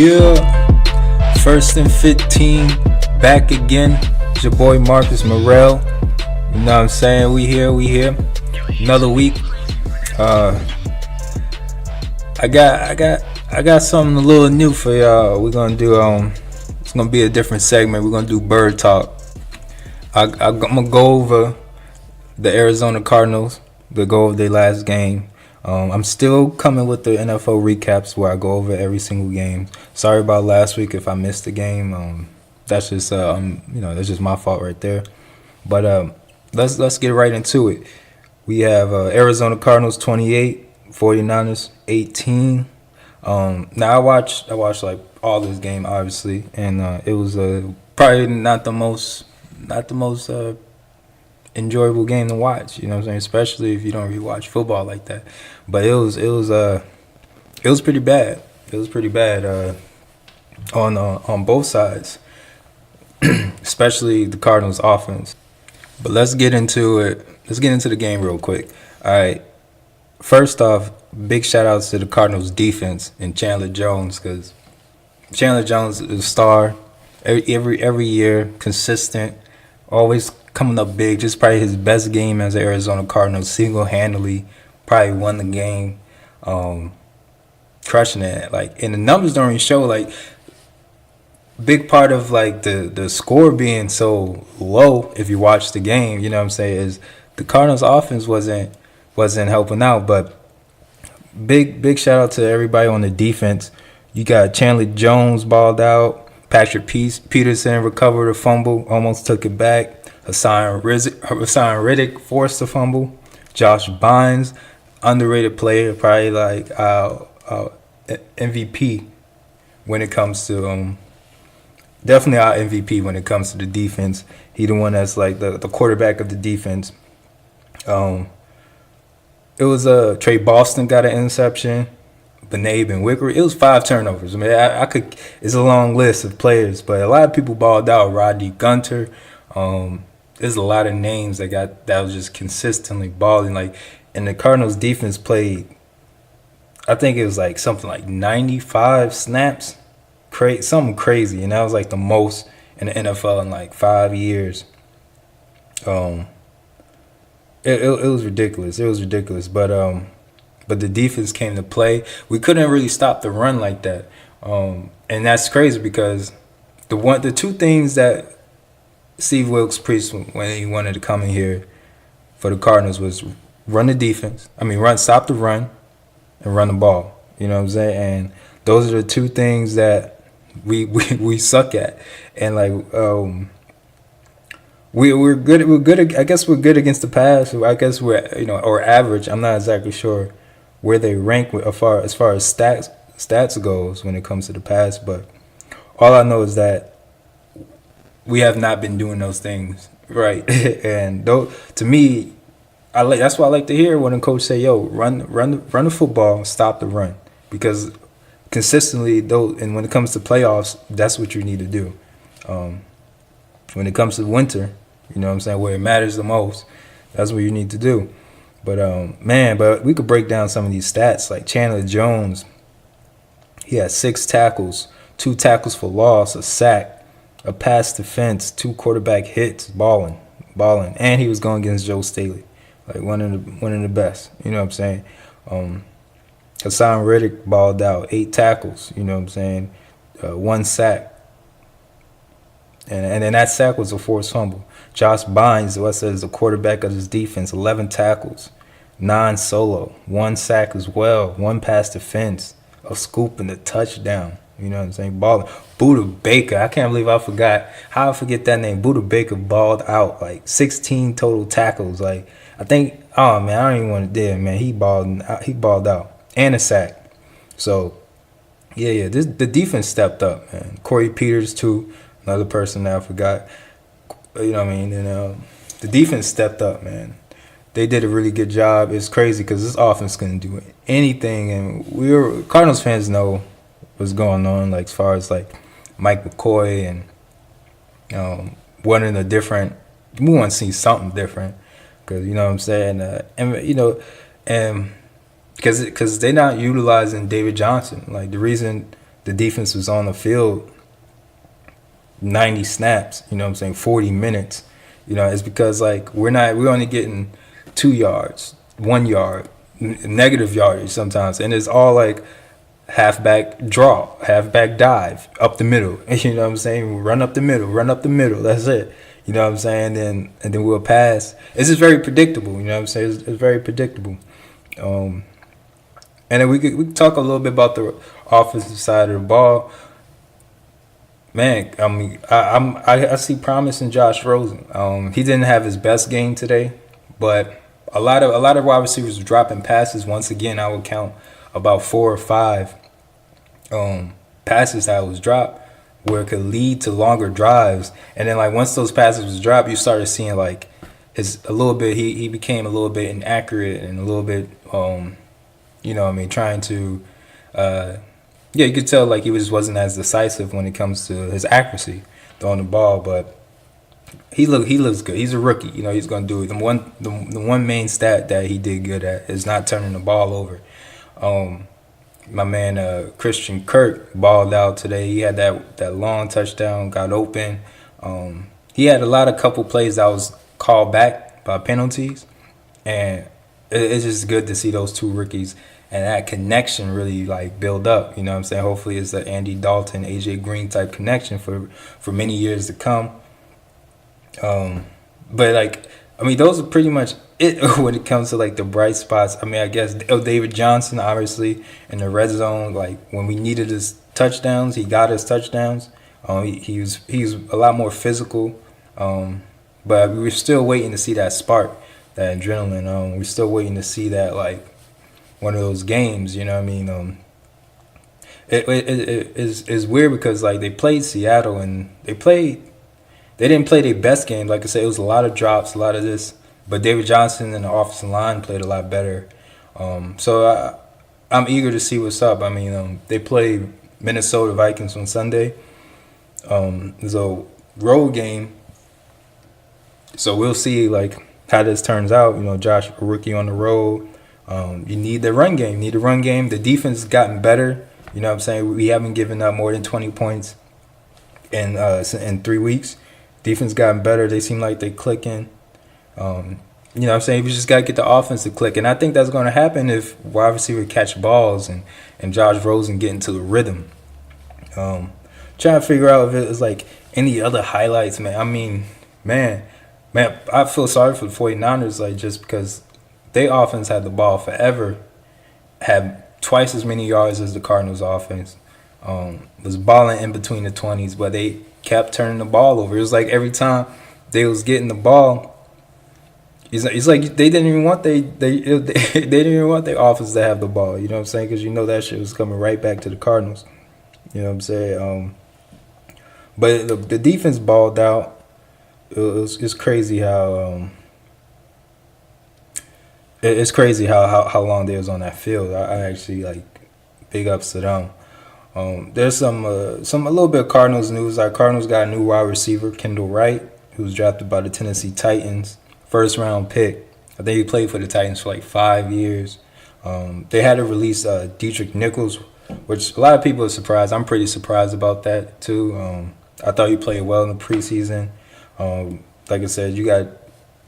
Yeah, first and 15, back again. It's your boy Marcus Morrell. You know what I'm saying? We here. Another week. I got something a little new for y'all. We're gonna do it's gonna be a different segment. We're gonna do bird talk. I'm gonna go over the Arizona Cardinals, go over their last game. I'm still coming with the NFL recaps where I go over every single game. Sorry about last week if I missed the game. That's just that's just my fault right there. But let's get right into it. We have Arizona Cardinals 28, 49ers 18. Now I watched like all this game obviously, and it was probably not the most enjoyable game to watch, you know what I'm saying, especially if you don't really watch football like that. But it was pretty bad. It was pretty bad on both sides, especially the Cardinals offense. But let's get into it. Let's get into the game real quick. All right. First off, big shout outs to the Cardinals defense and Chandler Jones, because Chandler Jones is a star every year, consistent, always coming up big. Just probably his best game as an Arizona Cardinals, single-handedly probably won the game, crushing it. Like, and the numbers don't really show. Like, big part of like the score being so low, if you watch the game, you know what I'm saying, is the Cardinals offense wasn't helping out. But big shout out to everybody on the defense. You got Chandler Jones balled out. Patrick Peterson recovered a fumble, almost took it back. Hassan Riddick forced a fumble. Josh Bynes, underrated player, probably like MVP when it comes to definitely our MVP when it comes to the defense. He the one that's like the quarterback of the defense. It was Trey Boston got an interception. Benabe and Wickery. It was 5 turnovers. I mean, I could. It's a long list of players, but a lot of people balled out. Rodney Gunter. There's a lot of names that was just consistently balling. Like, and the Cardinals defense played, I think it was like something like 95 snaps, something crazy, and that was like the most in the NFL in like 5 years. It was ridiculous. It was ridiculous, but the defense came to play. We couldn't really stop the run like that, and that's crazy because the two things that Steve Wilkes preached when he wanted to come in here for the Cardinals was run the defense. Stop the run, and run the ball. You know what I'm saying? And those are the two things that we suck at. And like we're good. We're good. I guess we're good against the pass. I guess we're or average. I'm not exactly sure where they rank as far as stats goes when it comes to the pass. But all I know is that we have not been doing those things right. And to me, that's why I like to hear when a coach say, "Yo, run the football, and stop the run," because consistently, and when it comes to playoffs, that's what you need to do. When it comes to winter, you know what I'm saying, where it matters the most, that's what you need to do. But but we could break down some of these stats. Like Chandler Jones, he had 6 tackles, 2 tackles for loss, a sack, a pass defense, 2 quarterback hits, balling, and he was going against Joe Staley, like one of the best. You know what I'm saying? Hassan Riddick balled out, 8 tackles. You know what I'm saying? 1 sack, and then that sack was a forced fumble. Josh Bynes, the quarterback of his defense, 11 tackles, 9 solo, 1 sack as well, 1 pass defense, a scoop and a touchdown. You know what I'm saying? Balling. Buda Baker. I can't believe I forget that name. Buda Baker balled out, like 16 total tackles. Like, I think, oh man, I don't even want to do it, man. He balled out. And a sack. So, yeah. The defense stepped up, man. Corey Peters, too. Another person that I forgot. You know what I mean? And the defense stepped up, man. They did a really good job. It's crazy because this offense couldn't do anything. And Cardinals fans know what's going on, like as far as like Mike McCoy and wanting a different. We want to see something different, because you know what I'm saying, and because they're not utilizing David Johnson. Like the reason the defense was on the field 90 snaps, you know what I'm saying, 40 minutes. It's because like we're only getting 2 yards, 1 yard, negative yardage sometimes, and it's all like halfback draw, halfback dive up the middle. You know what I'm saying? Run up the middle, run up the middle. That's it. You know what I'm saying? And then we'll pass. It's just very predictable. You know what I'm saying? It's very predictable. And then we could talk a little bit about the offensive side of the ball. Man, I mean, I see promise in Josh Rosen. He didn't have his best game today, but a lot of wide receivers were dropping passes. Once again, I would count about 4 or 5 passes that was dropped where it could lead to longer drives. And then like once those passes was dropped, you started seeing like he became a little bit inaccurate and a little bit trying to you could tell like he wasn't as decisive when it comes to his accuracy throwing the ball, but he looks good. He's a rookie. He's going to do it. The one main stat that he did good at is not turning the ball over. My man Christian Kirk balled out today. He had that long touchdown, got open. He had a couple plays that was called back by penalties, and it's just good to see those two rookies and that connection really like build up. You know what I'm saying? Hopefully it's the Andy Dalton, AJ Green type connection for many years to come. But like, I mean, those are pretty much it when it comes to like the bright spots. I mean, I guess David Johnson, obviously in the red zone, like when we needed his touchdowns, he got his touchdowns. He was a lot more physical, but we were still waiting to see that spark, that adrenaline. We're still waiting to see that like one of those games. You know what I mean? It is weird because like they played Seattle and they didn't play their best game. Like I said, it was a lot of drops, a lot of this. But David Johnson and the offensive line played a lot better. So I'm eager to see what's up. I mean, they play Minnesota Vikings on Sunday. It's a road game. So we'll see like how this turns out. Josh, a rookie on the road. You need the run game. The defense has gotten better. You know what I'm saying? We haven't given up more than 20 points in 3 weeks. Defense gotten better. They seem like they clicking. You know what I'm saying? We just got to get the offense to click. And I think that's going to happen if wide receiver catch balls and Josh Rosen get into the rhythm. Trying to figure out if it's like any other highlights, man. I mean, man, I feel sorry for the 49ers, like just because their offense had the ball forever, had twice as many yards as the Cardinals offense, was balling in between the 20s, but they kept turning the ball over. It was like every time they was getting the ball, it's like they didn't even want they didn't even want their offense to have the ball. You know what I'm saying? Because that shit was coming right back to the Cardinals. You know what I'm saying? But the defense balled out. It's crazy how it's crazy how long they was on that field. I actually like big ups to them. There's a little bit of Cardinals news. Like Cardinals got a new wide receiver, Kendall Wright, who was drafted by the Tennessee Titans, first round pick. I think he played for the Titans for like 5 years. They had to release Dietrich Nichols, which a lot of people are surprised. I'm pretty surprised about that too. I thought he played well in the preseason. Like I said, you got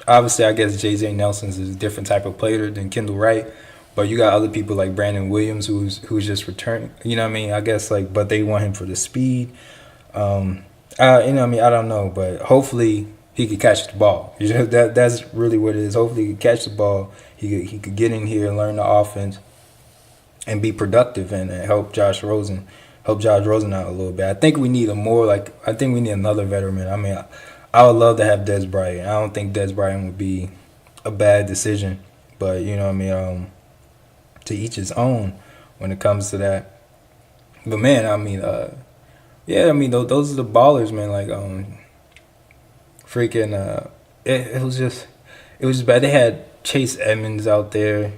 obviously I guess J.J. Nelson's is a different type of player than Kendall Wright. But you got other people like Brandon Williams who's just returning. You know what I mean? I guess like, but they want him for the speed. I don't know, but hopefully he could catch the ball. That's really what it is. Hopefully he could catch the ball. He could get in here and learn the offense and be productive and help Josh Rosen out a little bit. I think we need another veteran. I mean, I would love to have Dez Bryant. I don't think Dez Bryant would be a bad decision, but you know what I mean. To each his own when it comes to that. But man, I mean, those are the ballers, man. Like, it was just bad. They had Chase Edmonds out there.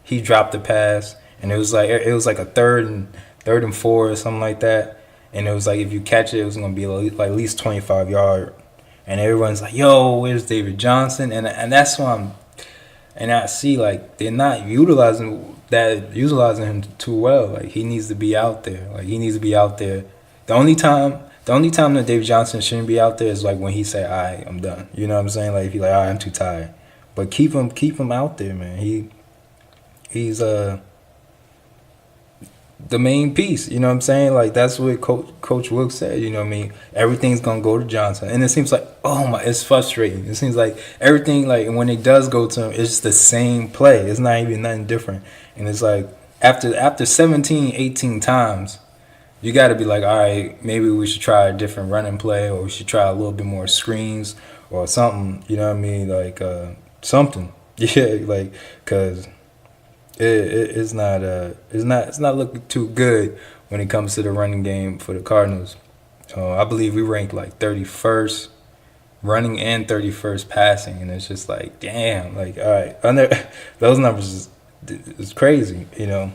He dropped the pass, and it was like a third and 4 or something like that. And it was like if you catch it was gonna be like at least 25 yard. And everyone's like, "Yo, where's David Johnson?" And that's why I see like they're not utilizing that utilizing him too well. Like he needs to be out there. Like he needs to be out there. The only time that Dave Johnson shouldn't be out there is like when he say, "All right, I'm done." You know what I'm saying? Like if he's like, "All right, I'm too tired," but keep him out there, man. He's the main piece. You know what I'm saying? Like that's what Coach Wilkes said. You know what I mean? Everything's gonna go to Johnson, and it seems like it's frustrating. It seems like everything, like when it does go to him, it's the same play. It's not even nothing different, and it's like after 17, 18 times. You got to be like, all right, maybe we should try a different running play, or we should try a little bit more screens or something. You know what I mean? Like something, yeah. Like because it's not looking too good when it comes to the running game for the Cardinals. I believe we ranked like 31st running and 31st passing, and it's just like, damn, like all right, under those numbers is crazy, you know.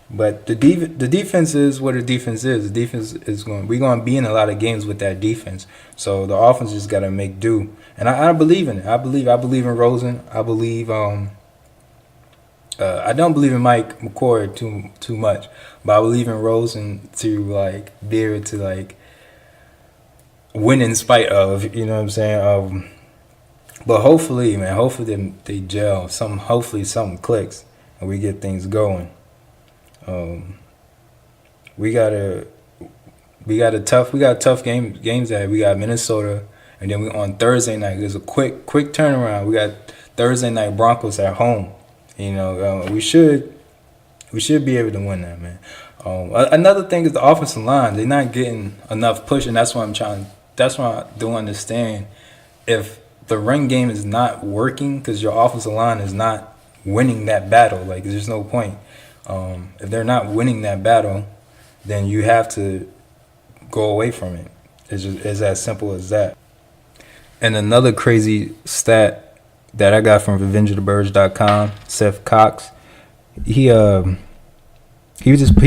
But the defense is what the defense is. The defense is we're going to be in a lot of games with that defense. So the offense just got to make do. And I believe in it. I believe in Rosen. I believe I don't believe in Mike McCoy too much, but I believe in Rosen to like be able to like win in spite of, you know what I'm saying? But hopefully, man, they gel. Hopefully something clicks and we get things going. We got tough games ahead. We got Minnesota, and then we on Thursday night. There's a quick turnaround. We got Thursday night Broncos at home. You know, we should be able to win that, man. Another thing is the offensive line. They're not getting enough push, and that's why I don't understand if the run game is not working because your offensive line is not winning that battle. Like there's no point. If they're not winning that battle, then you have to go away from it. It's as simple as that. And another crazy stat that I got from RevengeOfTheBirds.com, Seth Cox, he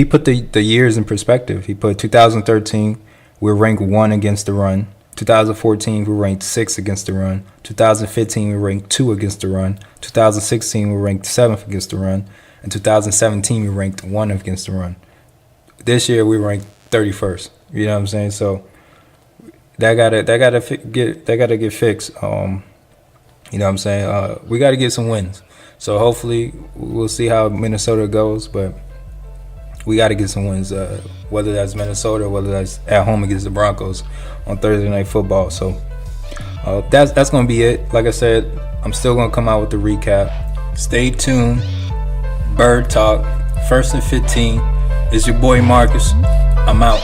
put the years in perspective. He put 2013, we're ranked 1 against the run. 2014, we ranked 6 against the run. 2015, we ranked 2 against the run. 2016, we ranked 7th against the run. In 2017, we ranked 1 against the run. This year, we ranked 31st. You know what I'm saying? So that gotta get fixed. You know what I'm saying? We gotta get some wins. So hopefully, we'll see how Minnesota goes. But we gotta get some wins. Whether that's Minnesota or whether that's at home against the Broncos on Thursday Night Football. So that's gonna be it. Like I said, I'm still gonna come out with the recap. Stay tuned. Bird Talk, 1st and 15. It's your boy Marcus. I'm out.